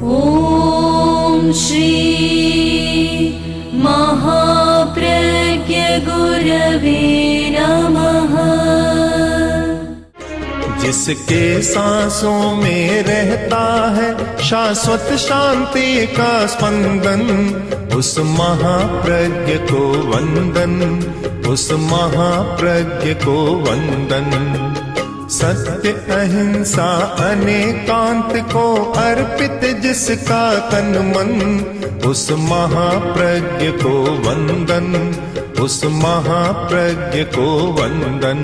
ॐ श्री महाप्रज्ञ गुरवे नमः। जिसके सांसों में रहता है शाश्वत शांति का स्पंदन, उस महाप्रज्ञ को वंदन, उस महाप्रज्ञ को वंदन। सत्य अहिंसा अनेकांत को अर्पित जिसका तन मन, उस महाप्रज्ञ को वंदन, उस महाप्रज्ञ को वंदन।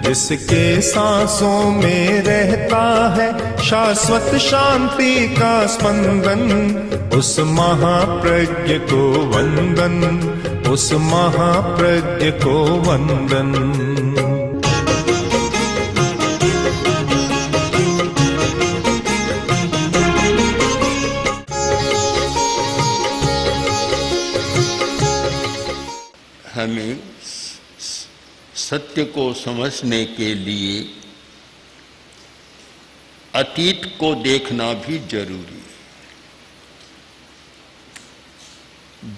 जिसके सांसों में रहता है शाश्वत शांति का स्पंदन, उस महाप्रज्ञ को वंदन, उस महाप्रज्ञ को वंदन। हमें सत्य को समझने के लिए अतीत को देखना भी जरूरी है।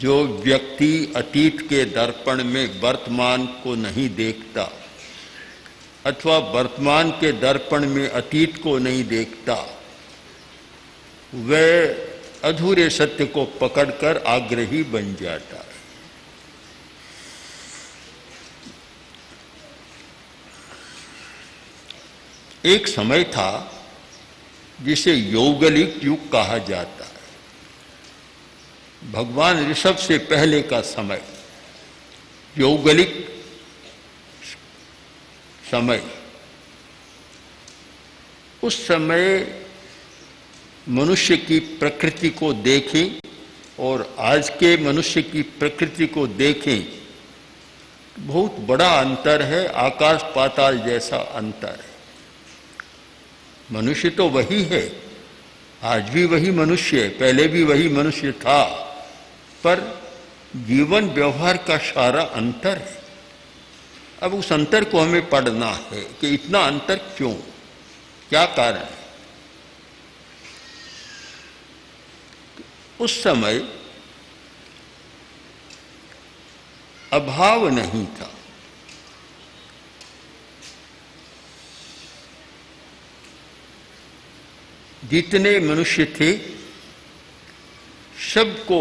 जो व्यक्ति अतीत के दर्पण में वर्तमान को नहीं देखता अथवा वर्तमान के दर्पण में अतीत को नहीं देखता, वह अधूरे सत्य को पकड़कर आग्रही बन जाता है। एक समय था जिसे यौगलिक युग कहा जाता है। भगवान ऋषभ से पहले का समय यौगलिक समय। उस समय मनुष्य की प्रकृति को देखें और आज के मनुष्य की प्रकृति को देखें, बहुत बड़ा अंतर है, आकाश पाताल जैसा अंतर है। मनुष्य तो वही है, आज भी वही मनुष्य है, पहले भी वही मनुष्य था, पर जीवन व्यवहार का सारा अंतर है। अब उस अंतर को हमें पढ़ना है कि इतना अंतर क्यों, क्या कारण है। उस समय अभाव नहीं था, जितने मनुष्य थे सबको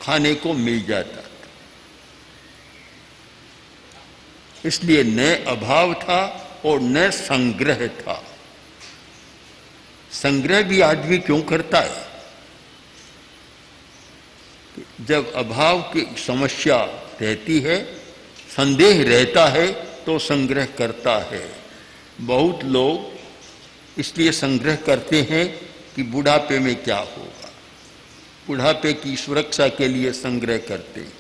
खाने को मिल जाता था, इसलिए न अभाव था और न संग्रह था। संग्रह भी आदमी क्यों करता है? जब अभाव की समस्या रहती है, संदेह रहता है, तो संग्रह करता है। बहुत लोग इसलिए संग्रह करते हैं कि बुढ़ापे में क्या होगा, बुढ़ापे की सुरक्षा के लिए संग्रह करते हैं,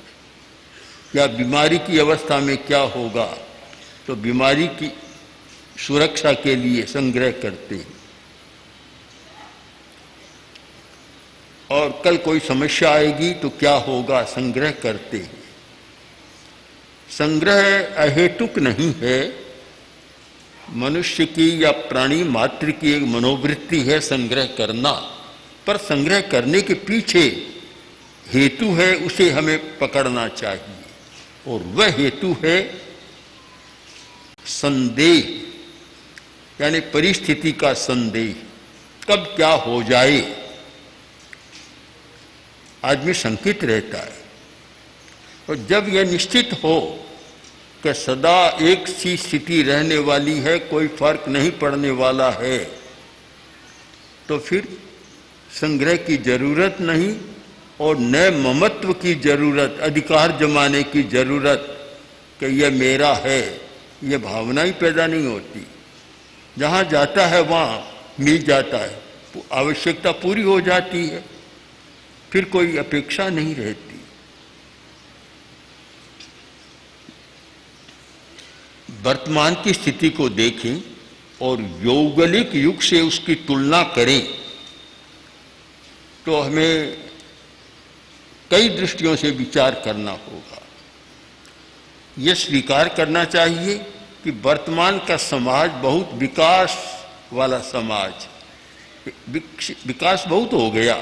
या बीमारी की अवस्था में क्या होगा, तो बीमारी की सुरक्षा के लिए संग्रह करते हैं। और कल कोई समस्या आएगी तो क्या होगा, संग्रह करते हैं। संग्रह अहेतुक नहीं है, मनुष्य की या प्राणी मात्र की एक मनोवृत्ति है संग्रह करना, पर संग्रह करने के पीछे हेतु है, उसे हमें पकड़ना चाहिए। और वह हेतु है संदेह, यानी परिस्थिति का संदेह, कब क्या हो जाए आदमी शंकित रहता है। और जब यह निश्चित हो कि सदा एक सी स्थिति रहने वाली है, कोई फर्क नहीं पड़ने वाला है, तो फिर संग्रह की जरूरत नहीं और न ममत्व की जरूरत, अधिकार जमाने की जरूरत कि यह मेरा है, यह भावना ही पैदा नहीं होती। जहाँ जाता है वहाँ मिल जाता है, आवश्यकता पूरी हो जाती है, फिर कोई अपेक्षा नहीं रहती। वर्तमान की स्थिति को देखें और यौगलिक युग से उसकी तुलना करें तो हमें कई दृष्टियों से विचार करना होगा। यह स्वीकार करना चाहिए कि वर्तमान का समाज बहुत विकास वाला समाज, विकास बहुत हो गया।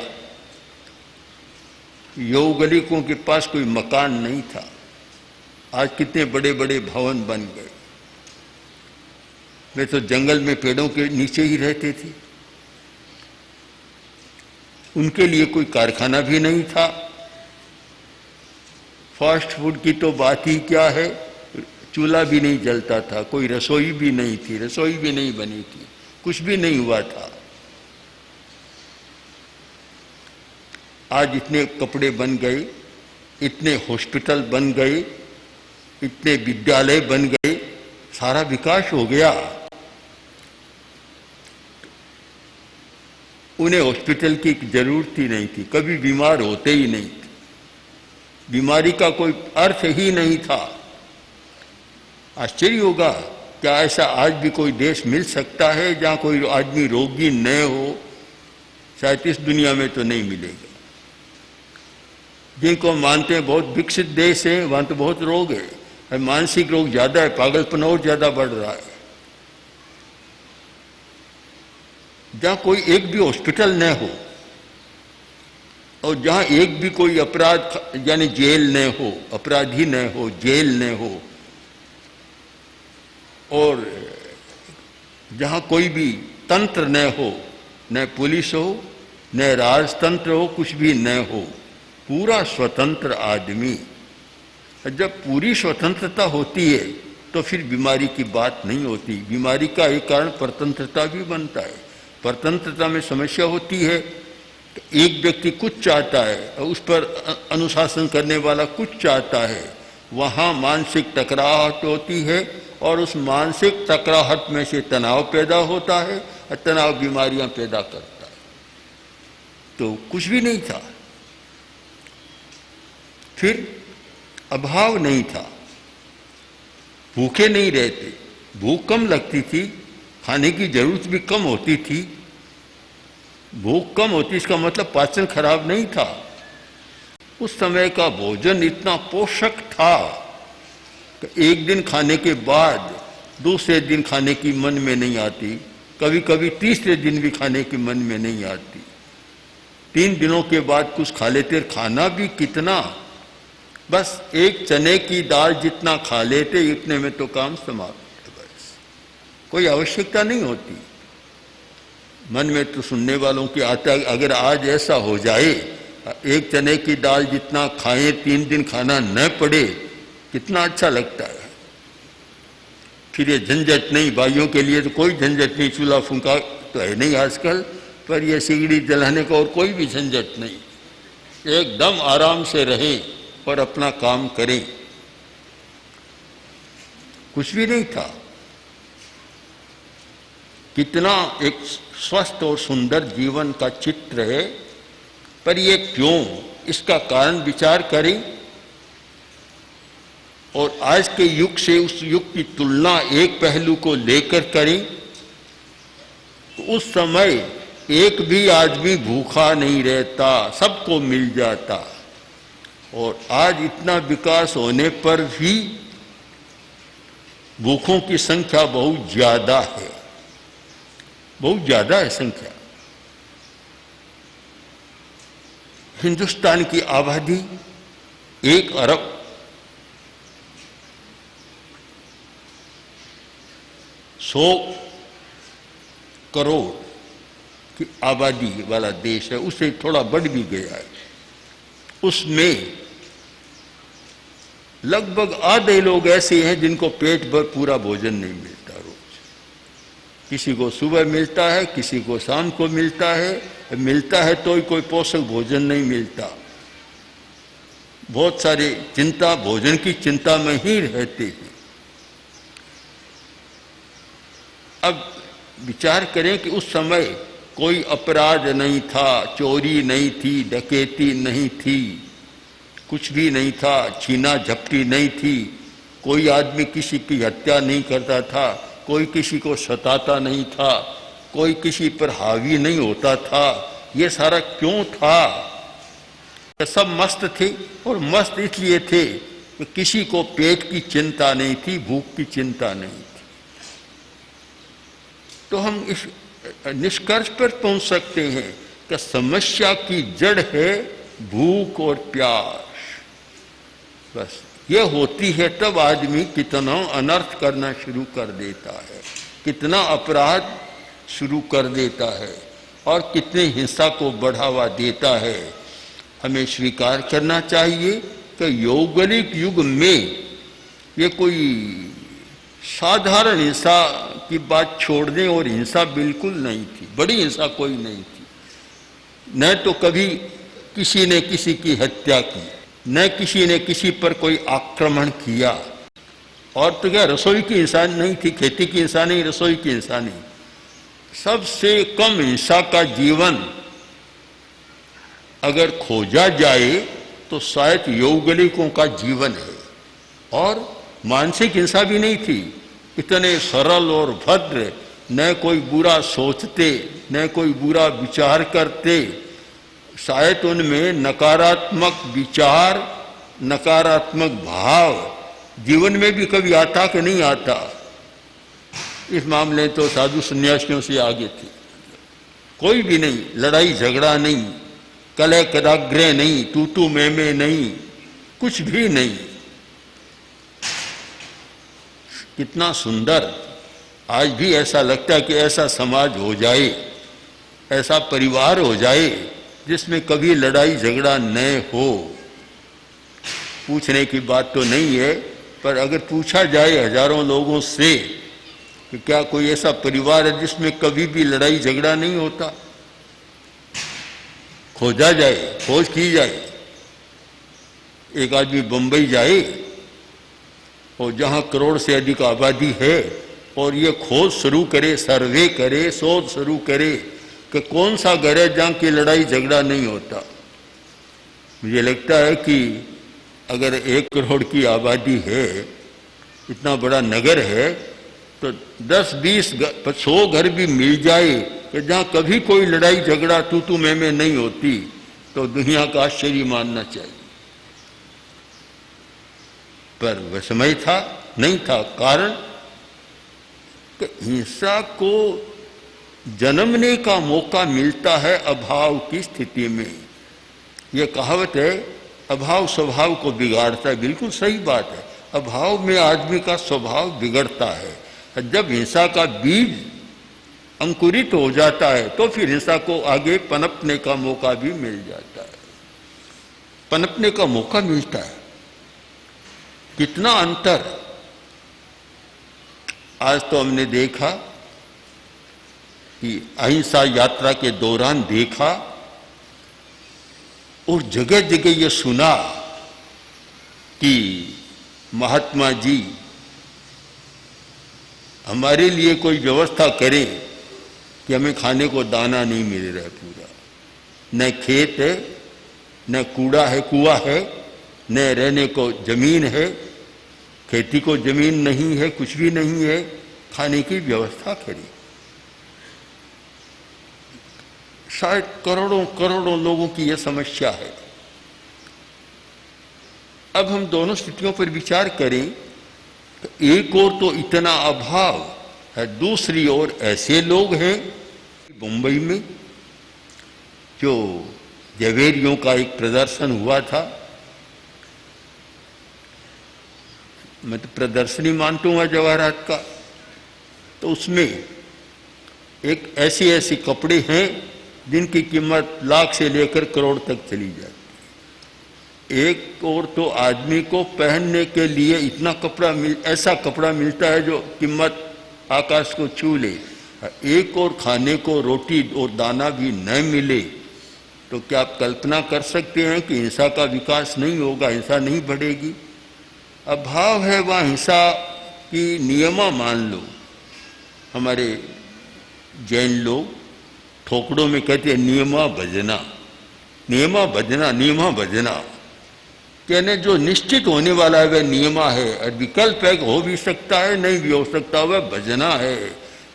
यौगलिकों के पास कोई मकान नहीं था, आज कितने बड़े बड़े भवन बन गए। वे तो जंगल में पेड़ों के नीचे ही रहते थे, उनके लिए कोई कारखाना भी नहीं था। फास्ट फूड की तो बात ही क्या है, चूल्हा भी नहीं जलता था, कोई रसोई भी नहीं थी, रसोई भी नहीं बनी थी, कुछ भी नहीं हुआ था। आज इतने कपड़े बन गए, इतने हॉस्पिटल बन गए, इतने विद्यालय बन गए, सारा विकास हो गया। उन्हें हॉस्पिटल की जरूरत ही नहीं थी, कभी बीमार होते ही नहीं थे, बीमारी का कोई अर्थ ही नहीं था। आश्चर्य होगा, क्या ऐसा आज भी कोई देश मिल सकता है जहां कोई आदमी रोगी न हो? शायद इस दुनिया में तो नहीं मिलेगा। जिनको मानते हैं बहुत विकसित देश है, वहां तो बहुत रोग है, मानसिक रोग ज्यादा है, पागलपन और ज्यादा बढ़ रहा है। जहां कोई एक भी हॉस्पिटल न हो और जहां एक भी कोई अपराध यानी जेल न हो, अपराधी न हो, जेल न हो, और जहां कोई भी तंत्र न हो, न पुलिस हो, न राजतंत्र हो, कुछ भी न हो, पूरा स्वतंत्र आदमी। जब पूरी स्वतंत्रता होती है तो फिर बीमारी की बात नहीं होती। बीमारी का एक कारण परतंत्रता भी बनता है। परतंत्रता में समस्या होती है, एक व्यक्ति कुछ चाहता है और उस पर अनुशासन करने वाला कुछ चाहता है, वहाँ मानसिक टकराहट होती है और उस मानसिक टकराहट में से तनाव पैदा होता है और तनाव बीमारियां पैदा करता है। तो कुछ भी नहीं था, फिर अभाव नहीं था, भूखे नहीं रहते, भूख कम लगती थी, खाने की जरूरत भी कम होती थी। भूख कम होती इसका मतलब पाचन खराब नहीं था। उस समय का भोजन इतना पोषक था कि एक दिन खाने के बाद दूसरे दिन खाने की मन में नहीं आती, कभी कभी तीसरे दिन भी खाने की मन में नहीं आती। 3 दिनों के बाद कुछ खा लेते, खाना भी कितना, बस एक चने की दाल जितना खा लेते, इतने में तो काम समाप्त। बस कोई आवश्यकता नहीं होती। मन में तो सुनने वालों की आता, अगर आज ऐसा हो जाए, एक चने की दाल जितना खाएं, 3 दिन खाना न पड़े, कितना अच्छा लगता है। फिर ये झंझट नहीं, भाइयों के लिए तो कोई झंझट नहीं, चूल्हा फूंका तो है नहीं आजकल, पर ये सिगड़ी जलाने का और कोई भी झंझट नहीं, एकदम आराम से रहे और अपना काम करें। कुछ भी नहीं था। कितना एक स्वस्थ और सुंदर जीवन का चित्र है, पर ये क्यों, इसका कारण विचार करें और आज के युग से उस युग की तुलना एक पहलू को लेकर करें तो उस समय एक भी आदमी भूखा नहीं रहता, सबको मिल जाता। और आज इतना विकास होने पर भी भूखों की संख्या बहुत ज्यादा है, बहुत ज्यादा है संख्या। हिंदुस्तान की आबादी 1 अरब 100 करोड़ की आबादी वाला देश है, उससे थोड़ा बढ़ भी गया है। उसमें लगभग आधे लोग ऐसे हैं जिनको पेट भर पूरा भोजन नहीं मिलता रोज। किसी को सुबह मिलता है, किसी को शाम को मिलता है तो ही कोई पोषक भोजन नहीं मिलता। बहुत सारे चिंता, भोजन की चिंता में ही रहते हैं। अब विचार करें कि उस समय कोई अपराध नहीं था, चोरी नहीं थी, डकैती नहीं थी, कुछ भी नहीं था, छीना झपटी नहीं थी, कोई आदमी किसी की हत्या नहीं करता था, कोई किसी को सताता नहीं था, कोई किसी पर हावी नहीं होता था। ये सारा क्यों था? सब मस्त थे, और मस्त इसलिए थे कि किसी को पेट की चिंता नहीं थी, भूख की चिंता नहीं थी। तो हम इस निष्कर्ष पर पहुंच सकते हैं कि समस्या की जड़ है भूख और प्यास। बस ये होती है तब आदमी कितना अनर्थ करना शुरू कर देता है, कितना अपराध शुरू कर देता है और कितने हिंसा को बढ़ावा देता है। हमें स्वीकार करना चाहिए कि यौगनिक युग में ये कोई साधारण हिंसा की बात छोड़ दें, और हिंसा बिल्कुल नहीं थी, बड़ी हिंसा कोई नहीं थी। न तो कभी किसी ने किसी की हत्या की, न किसी ने किसी पर कोई आक्रमण किया। और तो क्या रसोई की हिंसा नहीं थी, खेती की हिंसा नहीं, रसोई की हिंसा नहीं। सबसे कम हिंसा का जीवन अगर खोजा जाए तो शायद यौगनिकों का जीवन है। और मानसिक हिंसा भी नहीं थी, इतने सरल और भद्र, न कोई बुरा सोचते न कोई बुरा विचार करते। शायद उनमें नकारात्मक विचार, नकारात्मक भाव जीवन में भी कभी आता कि नहीं आता। इस मामले तो साधु सन्यासियों से आगे थे। कोई भी नहीं, लड़ाई झगड़ा नहीं, कलह कराग्रह नहीं, तू मैं नहीं, कुछ भी नहीं। कितना सुंदर। आज भी ऐसा लगता है कि ऐसा समाज हो जाए, ऐसा परिवार हो जाए जिसमें कभी लड़ाई झगड़ा न हो। पूछने की बात तो नहीं है, पर अगर पूछा जाए हजारों लोगों से कि क्या कोई ऐसा परिवार है जिसमें कभी भी लड़ाई झगड़ा नहीं होता, खोजा जाए, खोज की जाए। एक आदमी बंबई जाए और जहां करोड़ से अधिक आबादी है और ये खोज शुरू करे, सर्वे करे, शोध शुरू करे कि कौन सा घर है जहां की लड़ाई झगड़ा नहीं होता। मुझे लगता है कि अगर 1 करोड़ की आबादी है, इतना बड़ा नगर है, तो 10, 20, 100 घर भी मिल जाए कि जहां कभी कोई लड़ाई झगड़ा तू मैं नहीं होती, तो दुनिया का आश्चर्य मानना चाहिए। पर वह समय था, नहीं था। कारण कि हिंसा को जन्मने का मौका मिलता है अभाव की स्थिति में। यह कहावत है, अभाव स्वभाव को बिगाड़ता है। बिल्कुल सही बात है, अभाव में आदमी का स्वभाव बिगड़ता है। जब हिंसा का बीज अंकुरित हो जाता है तो फिर हिंसा को आगे पनपने का मौका भी मिल जाता है, पनपने का मौका मिलता है। कितना अंतर। आज तो हमने देखा कि अहिंसा यात्रा के दौरान देखा और जगह जगह ये सुना कि महात्मा जी हमारे लिए कोई व्यवस्था करें कि हमें खाने को दाना नहीं मिल रहा है पूरा, न खेत है, न कूड़ा है, कुआं है, न रहने को जमीन है, खेती को जमीन नहीं है, कुछ भी नहीं है, खाने की व्यवस्था करें। शायद करोड़ों करोड़ों लोगों की यह समस्या है। अब हम दोनों स्थितियों पर विचार करें तो एक ओर तो इतना अभाव है, दूसरी ओर ऐसे लोग हैं मुंबई में जो जवेरियों का एक प्रदर्शन हुआ था। मैं तो प्रदर्शनी मानता हूँ जवाहरात का, तो उसमें एक ऐसी कपड़े हैं जिनकी कीमत लाख से लेकर करोड़ तक चली जाती। एक और तो आदमी को पहनने के लिए इतना ऐसा कपड़ा मिलता है जो कीमत आकाश को छू ले। एक और खाने को रोटी और दाना भी न मिले तो क्या आप कल्पना कर सकते हैं कि हिंसा का विकास नहीं होगा, हिंसा नहीं बढ़ेगी। अभाव है वहाँ हिंसा की नियमा मान लो। हमारे जैन लोग ठोकड़ों में कहते हैं नियमा भजना, नियमा भजना, नियमा भजना। कहने जो निश्चित होने वाला है वह नियमा है, और विकल्प है हो भी सकता है नहीं भी हो सकता, वह भजना है।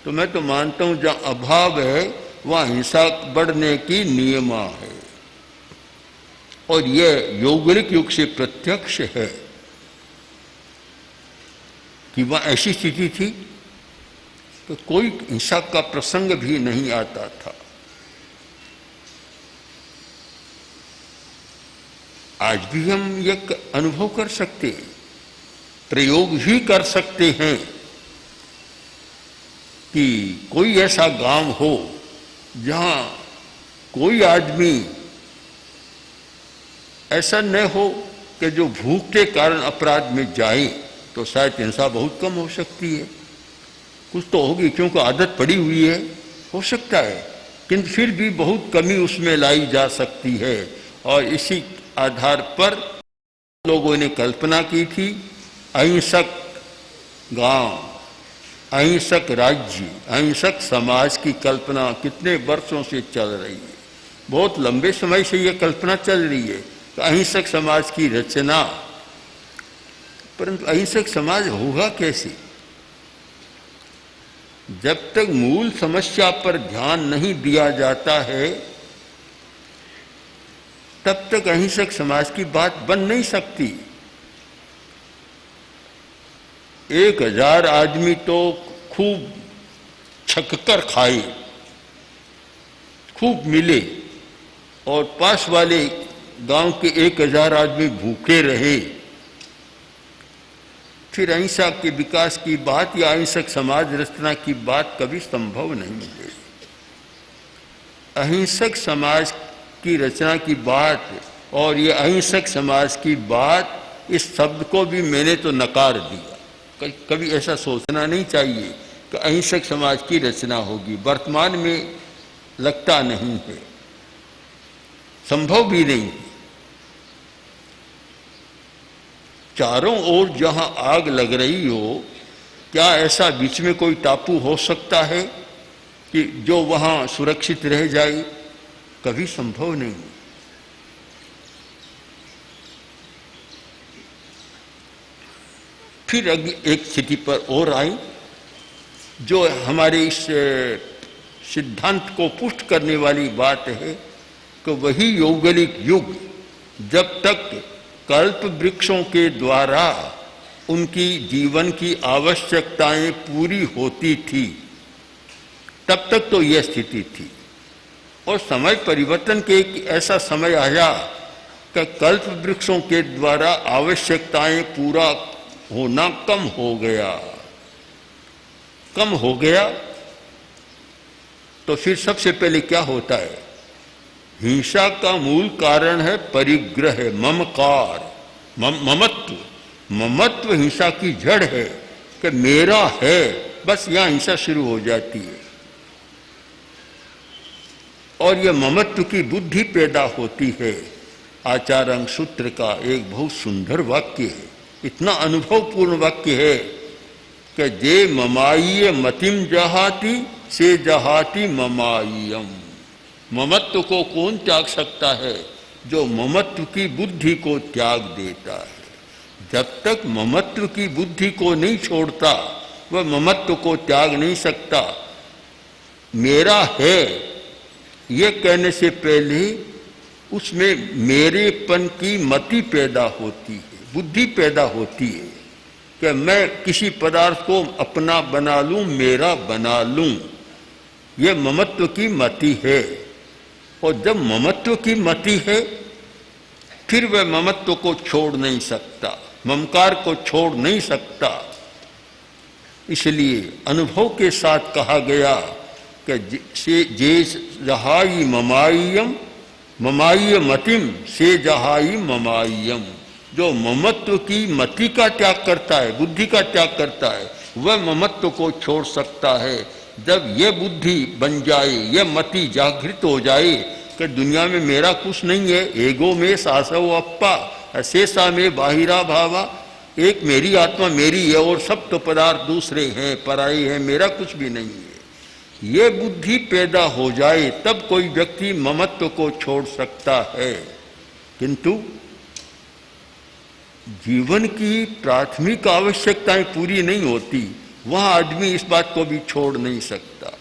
तो मैं तो मानता हूँ जहाँ अभाव है वहाँ हिंसा बढ़ने की नियमा है। और यह यौगिक युग से प्रत्यक्ष है कि वहाँ ऐसी स्थिति थी तो कोई हिंसा का प्रसंग भी नहीं आता था। आज भी हम ये अनुभव कर सकते हैं, प्रयोग भी कर सकते हैं कि कोई ऐसा गांव हो जहां कोई आदमी ऐसा न हो कि जो भूख के कारण अपराध में जाए, तो शायद हिंसा बहुत कम हो सकती है। कुछ तो होगी क्योंकि आदत पड़ी हुई है, हो सकता है, किंतु फिर भी बहुत कमी उसमें लाई जा सकती है। और इसी आधार पर लोगों ने कल्पना की थी अहिंसक गांव, अहिंसक राज्य, अहिंसक समाज की कल्पना कितने वर्षों से चल रही है। बहुत लंबे समय से ये कल्पना चल रही है कि अहिंसक समाज की रचना, परंतु अहिंसक समाज होगा कैसे? जब तक मूल समस्या पर ध्यान नहीं दिया जाता है तब तक अहिंसक समाज की बात बन नहीं सकती। 1000 आदमी तो खूब छककर खाए, खूब मिले, और पास वाले गांव के 1000 आदमी भूखे रहे, फिर अहिंसा के विकास की बात या अहिंसक समाज रचना की बात कभी संभव नहीं है। अहिंसक समाज की रचना की बात और ये अहिंसक समाज की बात, इस शब्द को भी मैंने तो नकार दिया। कभी ऐसा सोचना नहीं चाहिए कि अहिंसक समाज की रचना होगी, वर्तमान में लगता नहीं है, संभव भी नहीं है। चारों ओर जहां आग लग रही हो, क्या ऐसा बीच में कोई टापू हो सकता है कि जो वहां सुरक्षित रह जाए? कभी संभव नहीं। फिर एक स्थिति पर और आई जो हमारे इस सिद्धांत को पुष्ट करने वाली बात है कि वही यौगलिक युग, जब तक कल्प वृक्षों के द्वारा उनकी जीवन की आवश्यकताएं पूरी होती थी, तब तक तो यह स्थिति थी। और समय परिवर्तन के एक ऐसा समय आया कि कल्प वृक्षों के द्वारा आवश्यकताएं पूरा होना कम हो गया। कम हो गया तो फिर सबसे पहले क्या होता है? हिंसा का मूल कारण है परिग्रह, ममकार, ममत्व। ममत्व हिंसा की जड़ है कि मेरा है, बस यहां हिंसा शुरू हो जाती है। और यह ममत्व की बुद्धि पैदा होती है। आचार्यांग सूत्र का एक बहुत सुंदर वाक्य है, इतना अनुभवपूर्ण वाक्य है कि जे ममाय्य मतिम जहाती से जहाती ममाय्यम। ममत्व को कौन त्याग सकता है? जो ममत्व की बुद्धि को त्याग देता है। जब तक ममत्व की बुद्धि को नहीं छोड़ता, वह ममत्व को त्याग नहीं सकता। मेरा है ये कहने से पहले उसमें मेरेपन की मति पैदा होती है, बुद्धि पैदा होती है कि मैं किसी पदार्थ को अपना बना लूं, मेरा बना लूं। यह ममत्व की मति है। और जब ममत्व की मति है, फिर वह ममत्व को छोड़ नहीं सकता, ममकार को छोड़ नहीं सकता। इसलिए अनुभव के साथ कहा गया कि जे जहाई ममाय्यम ममाय्य मतिम से जहाई ममाय्यम। जो ममत्व की मति का त्याग करता है, बुद्धि का त्याग करता है, वह ममत्व को छोड़ सकता है। जब यह बुद्धि बन जाए, यह मति जागृत हो जाए कि दुनिया में मेरा कुछ नहीं है, एगो में सासव अप्पा अशेषा में बाहिरा भावा, एक मेरी आत्मा मेरी है और सब तो पदार्थ दूसरे हैं, पराये हैं, मेरा कुछ भी नहीं है। ये बुद्धि पैदा हो जाए तब कोई व्यक्ति ममत्व को छोड़ सकता है। किंतु जीवन की प्राथमिक आवश्यकताएं पूरी नहीं होती, वहां आदमी इस बात को भी छोड़ नहीं सकता।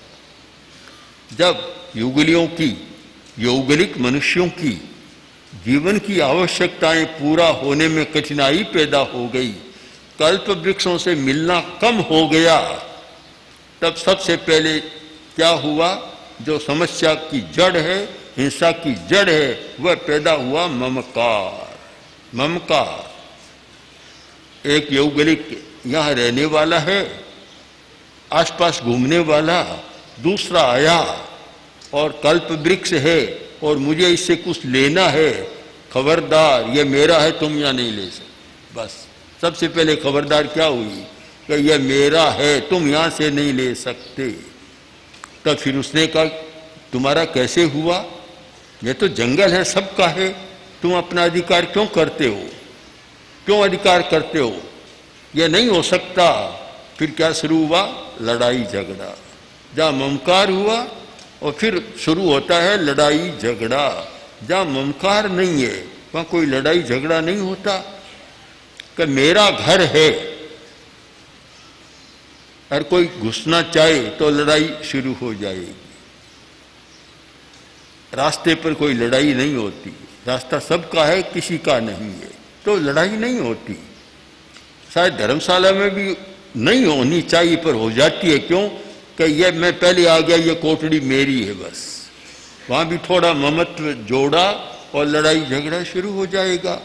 जब युगलियों की, यौगलिक मनुष्यों की जीवन की आवश्यकताएं पूरा होने में कठिनाई पैदा हो गई, कल्प वृक्षों से मिलना कम हो गया, तब सबसे पहले क्या हुआ? जो समस्या की जड़ है, हिंसा की जड़ है, वह पैदा हुआ ममकार। ममकार। एक यौगलिक यहाँ रहने वाला है, आसपास घूमने वाला, दूसरा आया और कल्प वृक्ष है और मुझे इससे कुछ लेना है, खबरदार ये मेरा है, तुम यहाँ नहीं ले सकते। बस सबसे पहले खबरदार क्या हुई कि यह मेरा है, तुम यहाँ से नहीं ले सकते। तब फिर उसने कहा तुम्हारा कैसे हुआ? ये तो जंगल है, सबका है, तुम अपना अधिकार क्यों करते हो? क्यों अधिकार करते हो? यह नहीं हो सकता। फिर क्या शुरू हुआ? लड़ाई झगड़ा। जहाँ ममकार हुआ और फिर शुरू होता है लड़ाई झगड़ा। जहाँ ममकार नहीं है वहाँ कोई लड़ाई झगड़ा नहीं होता। कि मेरा घर है और कोई घुसना चाहे तो लड़ाई शुरू हो जाएगी। रास्ते पर कोई लड़ाई नहीं होती, रास्ता सबका है, किसी का नहीं है, तो लड़ाई नहीं होती। शायद धर्मशाला में भी नहीं होनी चाहिए पर हो जाती है। क्यों? कि ये मैं पहले आ गया, ये कोठड़ी मेरी है, बस। वहाँ भी थोड़ा ममत्व जोड़ा और लड़ाई झगड़ा शुरू हो जाएगा।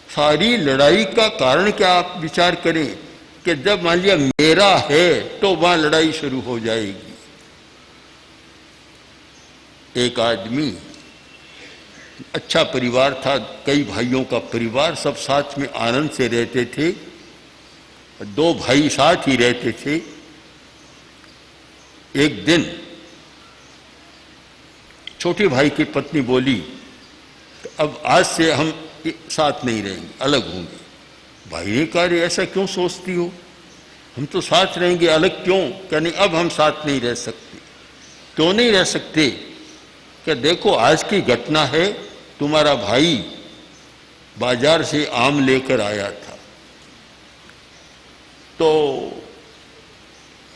सारी लड़ाई का कारण क्या आप विचार करें कि जब मान लिया मेरा है तो वहाँ लड़ाई शुरू हो जाएगी। एक आदमी, अच्छा परिवार था, कई भाइयों का परिवार, सब साथ में आनंद से रहते थे। दो भाई साथ ही रहते थे। एक दिन छोटे भाई की पत्नी बोली अब आज से हम साथ नहीं रहेंगे, अलग होंगे। भाई ने कहा ऐसा क्यों सोचती हो, हम तो साथ रहेंगे, अलग क्यों? क्या नहीं, अब हम साथ नहीं रह सकते। क्यों नहीं रह सकते? क्या देखो आज की घटना है, तुम्हारा भाई बाजार से आम लेकर आया था, तो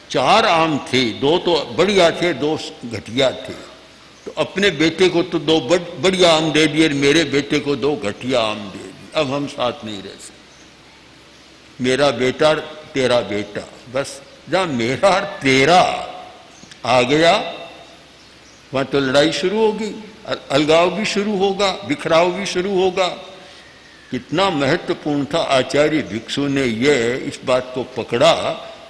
4 आम थे, 2 तो बढ़िया थे, 2 घटिया थे। तो अपने बेटे को तो 2 बढ़िया आम दे दिए, मेरे बेटे को 2 घटिया आम दे दिए। अब हम साथ नहीं रह सकते। मेरा बेटा तेरा बेटा, बस जहाँ मेरा और तेरा आ गया वहाँ तो लड़ाई शुरू होगी, अलगाव भी शुरू होगा, बिखराव भी शुरू होगा। कितना महत्वपूर्ण था आचार्य भिक्षु ने यह इस बात को पकड़ा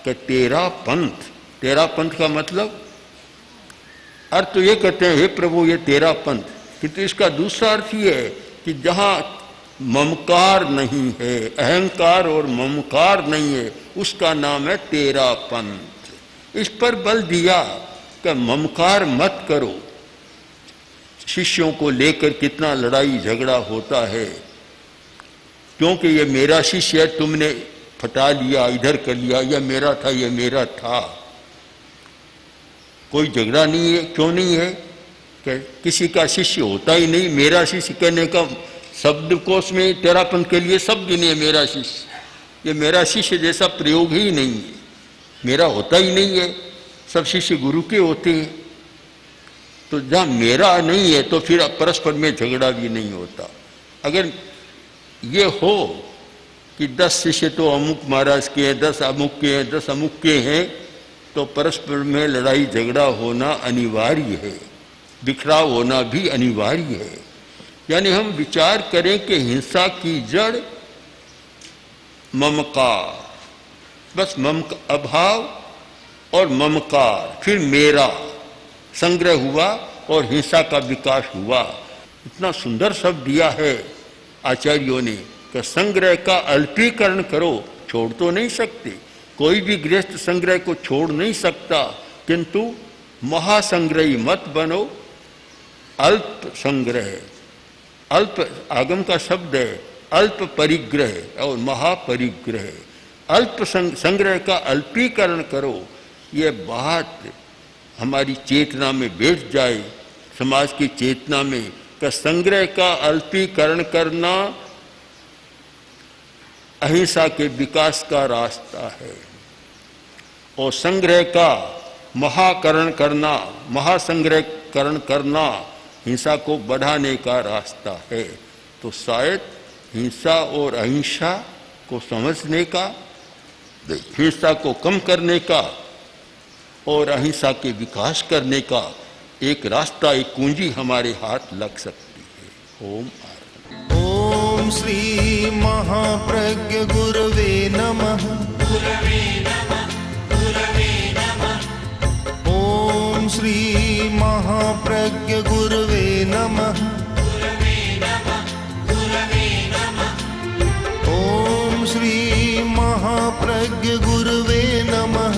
कि तेरा पंथ। तेरा पंथ का मतलब अर्थ तो ये कहते हैं हे प्रभु ये तेरा पंथ, किंतु इसका दूसरा अर्थ ये है कि जहाँ ममकार नहीं है, अहंकार और ममकार नहीं है, उसका नाम है तेरा पंथ। इस पर बल दिया कि ममकार मत करो। शिष्यों को लेकर कितना लड़ाई झगड़ा होता है, क्योंकि ये मेरा शिष्य है, तुमने फटा लिया, इधर कर लिया, यह मेरा था, यह मेरा था। कोई झगड़ा नहीं है। क्यों नहीं है? कि किसी का शिष्य होता ही नहीं। मेरा शिष्य कहने का शब्दकोश में तेरापन के लिए शब्द नहीं है मेरा शिष्य। ये मेरा शिष्य जैसा प्रयोग ही नहीं है, मेरा होता ही नहीं है। सब शिष्य गुरु के होते हैं। तो जहाँ मेरा नहीं है तो फिर परस्पर में झगड़ा भी नहीं होता। अगर ये हो कि 10 शिष्य तो अमुक महाराज के हैं, 10 अमुक के हैं, 10 अमुक के हैं, तो परस्पर में लड़ाई झगड़ा होना अनिवार्य है, बिखराव होना भी अनिवार्य है। यानी हम विचार करें कि हिंसा की जड़ ममकार, बस अभाव और ममकार, फिर मेरा संग्रह हुआ और हिंसा का विकास हुआ। इतना सुंदर शब्द दिया है आचार्यों ने कि संग्रह का अल्पीकरण करो। छोड़ तो नहीं सकते, कोई भी गृहस्थ संग्रह को छोड़ नहीं सकता, किंतु महासंग्रही मत बनो। अल्प संग्रह, अल्प आगम का शब्द है, अल्प परिग्रह और महापरिग्रह। अल्प संग्रह का अल्पीकरण करो। ये बात हमारी चेतना में बैठ जाए, समाज की चेतना में, कि संग्रह का अल्पीकरण करना अहिंसा के विकास का रास्ता है और संग्रह का महाकरण करना, महासंग्रहकरण करना हिंसा को बढ़ाने का रास्ता है। तो शायद हिंसा और अहिंसा को समझने का, हिंसा को कम करने का और अहिंसा के विकास करने का एक रास्ता, एक कुंजी हमारे हाथ लग सकती है। ओम ओम श्री महाप्रज्ञ गुरवे नमः। ओम श्री महाप्रज्ञ गुरवे नमः। ओम श्री महाप्रज्ञ गुरवे नमः।